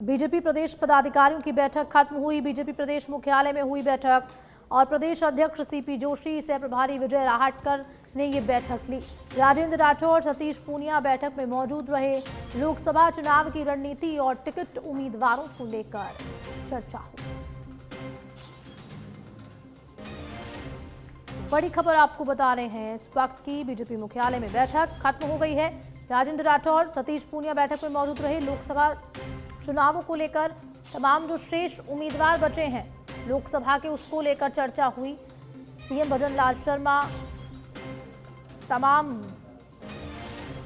BJP प्रदेश पदाधिकारियों की बैठक खत्म हुई। बीजेपी प्रदेश मुख्यालय में हुई बैठक और प्रदेश अध्यक्ष सीपी जोशी, सह प्रभारी विजय राहटकर ने ये बैठक ली। राजेंद्र राठौर, सतीश पूनिया बैठक में मौजूद रहे। लोकसभा चुनाव की रणनीति और टिकट उम्मीदवारों को लेकर चर्चा हुई। बड़ी खबर आपको बता रहे हैं, इस वक्त की बीजेपी मुख्यालय में बैठक खत्म हो गई है। राजेंद्र राठौर, सतीश पूनिया बैठक में मौजूद रहे। लोकसभा चुनावों को लेकर तमाम जो शेष उम्मीदवार बचे हैं लोकसभा के, उसको लेकर चर्चा हुई। सीएम भजनलाल शर्मा, तमाम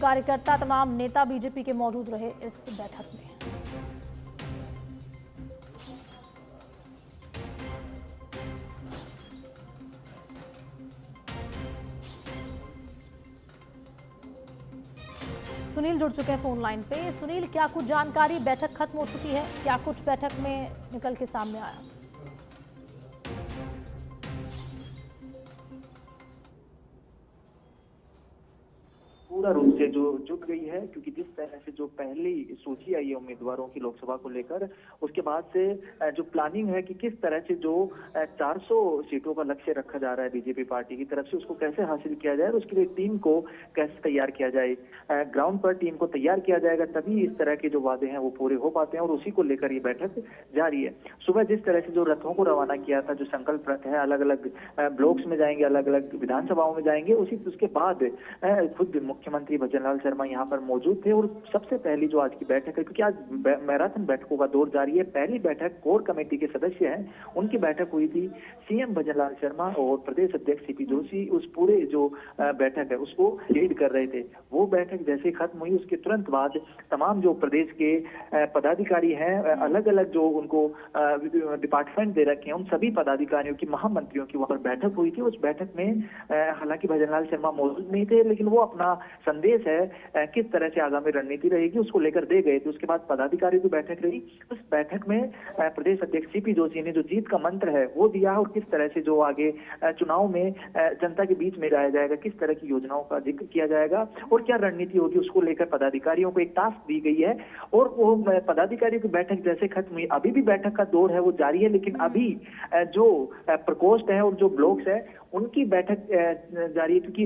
कार्यकर्ता, तमाम नेता बीजेपी के मौजूद रहे इस बैठक में। सुनील जुड़ चुके हैं फोन लाइन पे। सुनील, क्या कुछ जानकारी, बैठक खत्म हो चुकी है, क्या कुछ बैठक में निकल के सामने आया? पूरा रूप से जो जुट गई है, क्योंकि जिस तरह से जो पहली सूची आई है उम्मीदवारों की लोकसभा को लेकर, उसके बाद से जो प्लानिंग है कि किस तरह से जो 400 सीटों का लक्ष्य रखा जा रहा है बीजेपी पार्टी की तरफ से, उसको कैसे हासिल किया जाए और उसके लिए टीम को कैसे तैयार किया जाए। ग्राउंड पर टीम को तैयार किया जाएगा, तभी इस तरह के जो वादे हैं वो पूरे हो पाते हैं, और उसी को लेकर ये बैठक जारी है। सुबह जिस तरह से जो रथों को रवाना किया था, जो संकल्प रथ है, अलग अलग ब्लॉक्स में जाएंगे, अलग अलग विधानसभाओं में जाएंगे, उसके बाद खुद मुख्यमंत्री भजनलाल शर्मा यहाँ पर मौजूद थे। और सबसे पहली जो आज की बैठक है, क्योंकि आज मैराथन बैठकों का दौर जारी है, पहली बैठक कोर कमेटी के सदस्य हैं, उनकी बैठक हुई थी। सीएम भजनलाल शर्मा और प्रदेश अध्यक्ष सीपी जोशी उस पूरे जो बैठक है उसको लीड कर रहे थे। वो बैठक जैसे खत्म हुई, उसके तुरंत बाद तमाम जो प्रदेश के पदाधिकारी हैं, अलग अलग जो उनको डिपार्टमेंट दे रखे हैं, उन सभी पदाधिकारियों की, महामंत्रियों की वहां पर बैठक हुई थी। उस बैठक में हालांकि भजनलाल शर्मा मौजूद नहीं थे, लेकिन वो अपना संदेश है किस तरह से आगामी रणनीति रहेगी उसको लेकर दे गए थे। उसके बाद पदाधिकारियों की बैठक रही। उस बैठक में प्रदेश अध्यक्ष सीपी जोशी ने जो जीत का मंत्र है वो दिया, और किस तरह से जो आगे चुनाव में जनता के बीच में जाया जाएगा, किस तरह की योजनाओं का जिक्र किया जाएगा और क्या रणनीति होगी, उसको लेकर पदाधिकारियों को एक टास्क दी गई है। और वो पदाधिकारियों की बैठक जैसे खत्म हुई, अभी भी बैठक का दौर है वो जारी है, लेकिन अभी जो प्रकोष्ठ है और जो ब्लॉक्स है उनकी बैठक जारी है, क्योंकि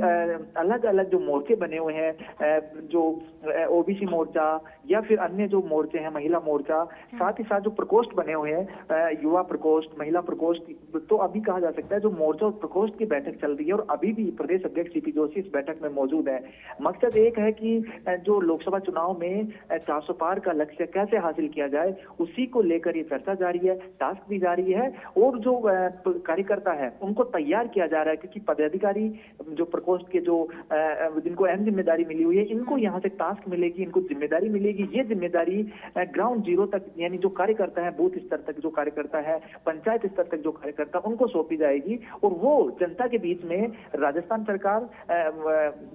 अलग अलग जो मोर्चे बने हुए हैं, जो ओबीसी मोर्चा या फिर अन्य जो मोर्चे हैं, महिला मोर्चा, साथ ही साथ जो प्रकोष्ठ बने हुए हैं, युवा प्रकोष्ठ, महिला प्रकोष्ठ, तो अभी कहा जा सकता है जो मोर्चा और प्रकोष्ठ की बैठक चल रही है, और अभी भी प्रदेश अध्यक्ष सीपी जोशी इस बैठक में मौजूद है। मकसद एक है कि जो लोकसभा चुनाव में 400 पार का लक्ष्य कैसे हासिल किया जाए, उसी को लेकर ये चर्चा जारी है, टास्क भी जारी है, और जो कार्यकर्ता है उनको तैयार किया जा रहा है, क्योंकि पदाधिकारी जो प्रकोष्ठ के जो जिनको अहम जिम्मेदारी मिली हुई है, इनको यहाँ से टास्क मिलेगी, इनको जिम्मेदारी मिलेगी। ये जिम्मेदारी ग्राउंड जीरो तक, यानी जो कार्यकर्ता है, बूथ स्तर तक जो कार्यकर्ता है, पंचायत स्तर तक जो कार्यकर्ता, उनको सौंपी जाएगी, और वो जनता के बीच में राजस्थान सरकार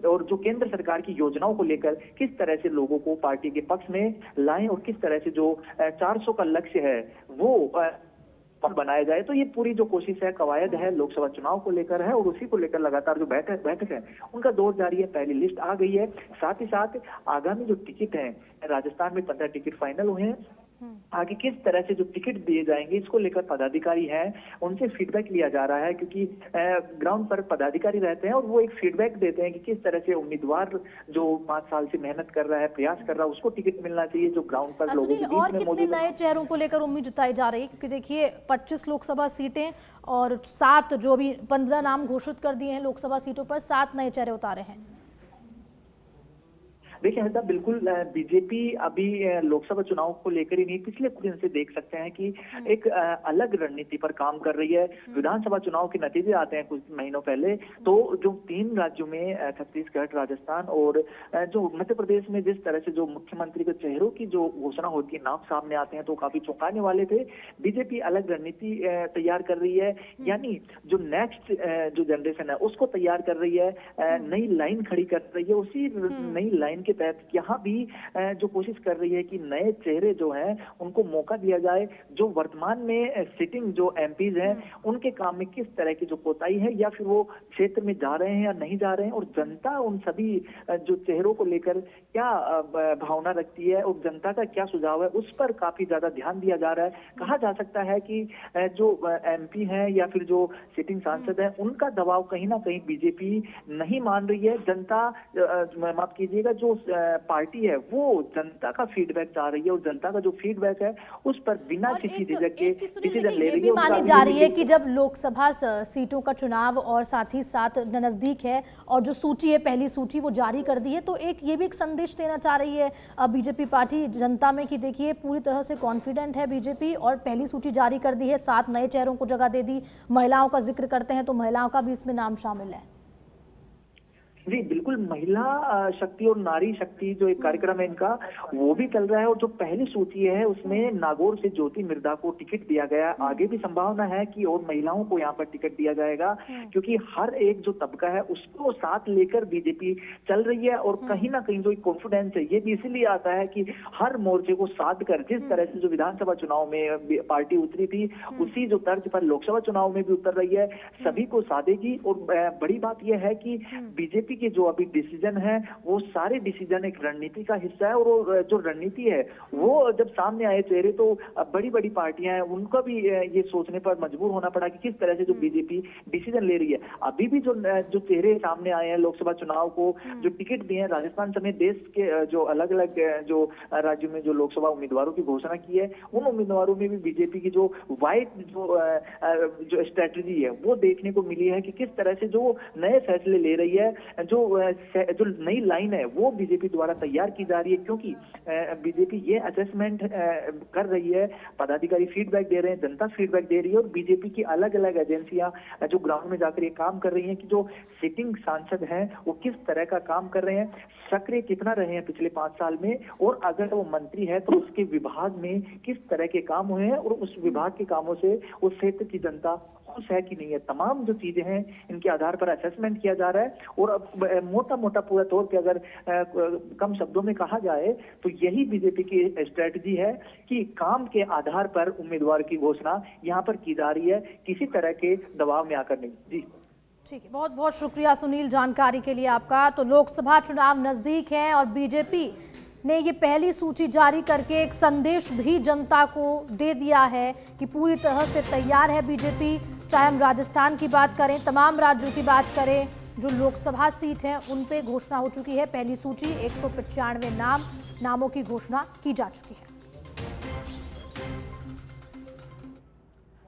और जो केंद्र सरकार की योजनाओं को लेकर किस तरह से लोगों को पार्टी के पक्ष में लाएं, और किस तरह से जो 400 का लक्ष्य है वो बनाया जाए। तो ये पूरी जो कोशिश है, कवायद है, लोकसभा चुनाव को लेकर है, और उसी को लेकर लगातार जो बैठक है उनका दौर जारी है। पहली लिस्ट आ गई है, साथ ही साथ आगामी जो टिकट है, राजस्थान में 15 टिकट फाइनल हुए हैं, आगे किस तरह से जो टिकट दिए जाएंगे इसको लेकर पदाधिकारी हैं, उनसे फीडबैक लिया जा रहा है, क्योंकि ग्राउंड पर पदाधिकारी रहते हैं और वो एक फीडबैक देते हैं कि किस तरह से उम्मीदवार जो 5 साल से मेहनत कर रहा है, प्रयास कर रहा है, उसको टिकट मिलना चाहिए, जो ग्राउंड पर लोगों के बीच में मौजूद। कितने नए चेहरों को लेकर उम्मीद जताई जा रही है, क्योंकि देखिए 25 लोकसभा सीटें और 7 जो अभी 15 नाम घोषित कर दिए हैं लोकसभा सीटों पर, 7 नए चेहरे उतारे हैं। देखिए हर्षा, बिल्कुल बीजेपी अभी लोकसभा चुनाव को लेकर ही नहीं, पिछले कुछ दिन से देख सकते हैं कि एक अलग रणनीति पर काम कर रही है। विधानसभा चुनाव के नतीजे आते हैं कुछ महीनों पहले, तो जो 3 राज्यों में छत्तीसगढ़, राजस्थान और जो मध्य प्रदेश में जिस तरह से जो मुख्यमंत्री के चेहरों की जो घोषणा होती है, नाम सामने आते हैं, तो काफी चौंकाने वाले थे। बीजेपी अलग रणनीति तैयार कर रही है, यानी जो नेक्स्ट जो जनरेशन है उसको तैयार कर रही है, नई लाइन खड़ी कर रही है। उसी नई लाइन के तहत यहाँ भी जो कोशिश कर रही है कि नए चेहरे जो हैं उनको मौका दिया जाए, जो वर्तमान में सिटिंग जो एमपीज हैं उनके काम में किस तरह की जो कोताही है या फिर वो क्षेत्र में जा रहे हैं या नहीं जा रहे हैं, और जनता उन सभी जो चेहरों को लेकर क्या भावना रखती है और जनता का क्या सुझाव है, उस पर काफी ज्यादा ध्यान दिया जा रहा है। कहा जा सकता है कि जो एमपी हैं या फिर जो सिटिंग सांसद हैं उनका दबाव कहीं ना कहीं बीजेपी नहीं मान रही है। जनता, माफ कीजिएगा, जो पार्टी है वो जनता का फीडबैक चाह रही है और जनता का जो फीडबैक है उस पर बिना किसी झिझक के डिसीजन ले रही है। मानी जा रही है कि जब लोकसभा सीटों का चुनाव और साथ ही साथ नजदीक है और जो सूची है, पहली सूची वो जारी कर दी है, तो एक ये भी एक संदेश देना चाह रही है बीजेपी पार्टी जनता में कि देखिए पूरी तरह से कॉन्फिडेंट है बीजेपी और पहली सूची जारी कर दी है, 7 नए चेहरों को जगह दे दी। महिलाओं का जिक्र करते हैं तो महिलाओं का भी इसमें नाम शामिल है। जी बिल्कुल, महिला शक्ति और नारी शक्ति जो एक कार्यक्रम है इनका वो भी चल रहा है, और जो पहली सूची है उसमें नागौर से ज्योति मिर्धा को टिकट दिया गया। आगे भी संभावना है कि और महिलाओं को यहाँ पर टिकट दिया जाएगा, क्योंकि हर एक जो तबका है उसको साथ लेकर बीजेपी चल रही है। और कहीं ना कहीं जो कॉन्फिडेंस है ये भी इसीलिए आता है कि हर मोर्चे को साध कर जिस तरह से जो विधानसभा चुनाव में पार्टी उतरी थी उसी जो तर्ज पर लोकसभा चुनाव में भी उतर रही है, सभी को साधेगी। और बड़ी बात यह है कि बीजेपी के जो अभी डिसीजन है वो सारे डिसीजन एक रणनीति का हिस्सा है, और जो रणनीति है वो जब सामने आए चेहरे तो बड़ी बड़ी पार्टियां हैं उनका भी ये सोचने पर मजबूर होना पड़ा कि किस तरह से जो बीजेपी डिसीजन ले रही है। अभी भी जो चेहरे सामने आए हैं लोकसभा चुनाव को जो टिकट दिए हैं, राजस्थान समेत देश के जो अलग अलग जो राज्यों में जो लोकसभा उम्मीदवारों की घोषणा की है, उन उम्मीदवारों में भी बीजेपी की जो वाइड जो स्ट्रेटेजी है वो देखने को मिली है कि किस तरह से जो नए फैसले ले रही है, जो नई लाइन है वो बीजेपी द्वारा तैयार की जा रही है। क्योंकि बीजेपी ये असेसमेंट कर रही है, पदाधिकारी फीडबैक दे रहे हैं, जनता फीडबैक दे रही है, और बीजेपी की अलग अलग एजेंसियां जो ग्राउंड में जाकर ये काम कर रही हैं कि जो सिटिंग सांसद हैं वो किस तरह का काम कर रहे हैं, सक्रिय कितना रहे हैं पिछले 5 साल में, और अगर वो मंत्री है तो उसके विभाग में किस तरह के काम हुए हैं और उस विभाग के कामों से उस क्षेत्र की जनता खुश है कि नहीं है। तमाम जो चीजें हैं इनके आधार पर असेसमेंट किया जा रहा है। और अब मोटा मोटा पूरा तौर पे अगर कम शब्दों में कहा जाए तो यही बीजेपी की स्ट्रेटजी है कि काम के आधार पर उम्मीदवार की घोषणा यहाँ पर की जा रही है, किसी तरह के दबाव में आकर नहीं। जी ठीक है, बहुत बहुत शुक्रिया सुनील जानकारी के लिए आपका। तो लोकसभा चुनाव नजदीक है और बीजेपी ने ये पहली सूची जारी करके एक संदेश भी जनता को दे दिया है कि पूरी तरह से तैयार है बीजेपी। चाहे हम राजस्थान की बात करें, तमाम राज्यों की बात करें, जो लोकसभा सीट है उन पे घोषणा हो चुकी है। पहली सूची 195 नामों की घोषणा की जा चुकी है।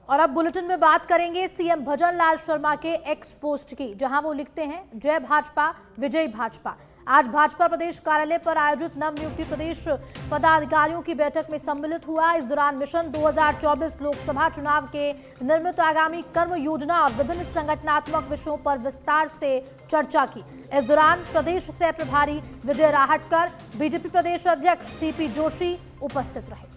और अब बुलेटिन में बात करेंगे सीएम भजन लाल शर्मा के एक्स पोस्ट की, जहां वो लिखते हैं जय भाजपा विजय भाजपा। आज भाजपा प्रदेश कार्यालय पर आयोजित नवनियुक्त प्रदेश पदाधिकारियों की बैठक में सम्मिलित हुआ। इस दौरान मिशन 2024 लोकसभा चुनाव के निर्मित आगामी कर्म योजना और विभिन्न संगठनात्मक विषयों पर विस्तार से चर्चा की। इस दौरान प्रदेश सह प्रभारी विजय राहटकर, बीजेपी प्रदेश अध्यक्ष सीपी जोशी उपस्थित रहे।